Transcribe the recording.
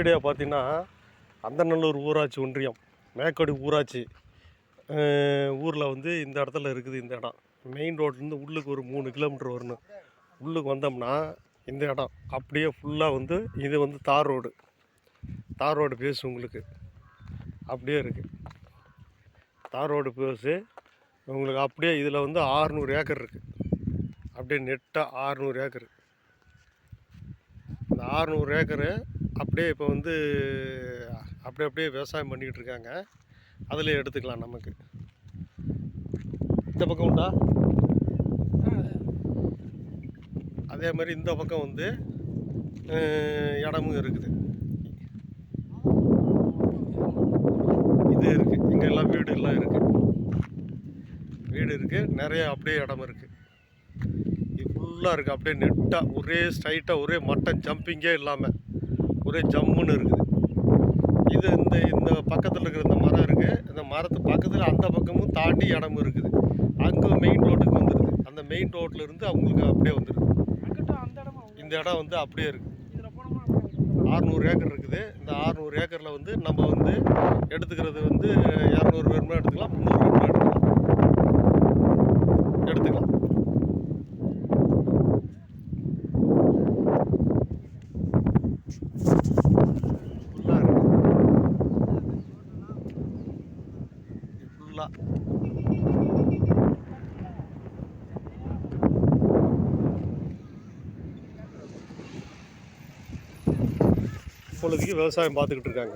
Video பார்த்தீங்கன்னா அந்தநல்லூர் ஊராட்சி ஒன்றியம் மேக்கோடி ஊராட்சி ஊரில் வந்து இந்த இடத்துல இருக்குது. இந்த இடம் மெயின் ரோட்லேருந்து உள்ளுக்கு ஒரு 3 கிலோமீட்டர் வரணும். உள்ளுக்கு வந்தோம்னா இந்த இடம் அப்படியே ஃபுல்லாக வந்து இது வந்து தார் ரோடு பேஸு உங்களுக்கு அப்படியே இருக்குது. தார் ரோடு பேஸு உங்களுக்கு அப்படியே இதில் வந்து 600 ஏக்கர் இருக்குது. அப்படியே நெட்டாக 600 ஏக்கர். இந்த 600 ஏக்கரு அப்படியே இப்போ வந்து அப்படியே விவசாயம் பண்ணிக்கிட்டு இருக்காங்க. அதில் எடுத்துக்கலாம் நமக்கு. இந்த பக்கம் உண்டா? அதே மாதிரி இந்த பக்கம் வந்து இடமும் இருக்குது. இது இருக்குது, இங்கெல்லாம் வீடுலாம் இருக்குது. வீடு இருக்குது, நிறைய அப்படியே இடம் இருக்குது. இது ஃபுல்லாக இருக்குது அப்படியே நெட்டாக ஒரே ஸ்ட்ரைட்டாக ஒரே மட்டன் ஜம்பிங்கே இல்லாமல் ஒரே ஜம்முன்னு இருக்குது. இது இந்த பக்கத்தில் இருக்கிற இந்த மரம் இருக்குது. இந்த மரத்து பக்கத்தில் அந்த பக்கமும் தாண்டி இடமும் இருக்குது. அங்கே மெயின் ரோட்டுக்கு வந்துடுது. அந்த மெயின் ரோட்டில் இருந்து அவங்களுக்கு அப்படியே வந்துடுது. இந்த இடம் வந்து அப்படியே இருக்குது. 600 ஏக்கர் இருக்குது. இந்த 600 ஏக்கரில் வந்து நம்ம வந்து எடுத்துக்கிறது வந்து 200 பேருமே எடுத்துக்கலாம், 300 பேருமே எடுத்துக்கலாம். இப்பொழுதுக்கு விவசாயம் பார்த்துக்கிட்டு இருக்காங்க.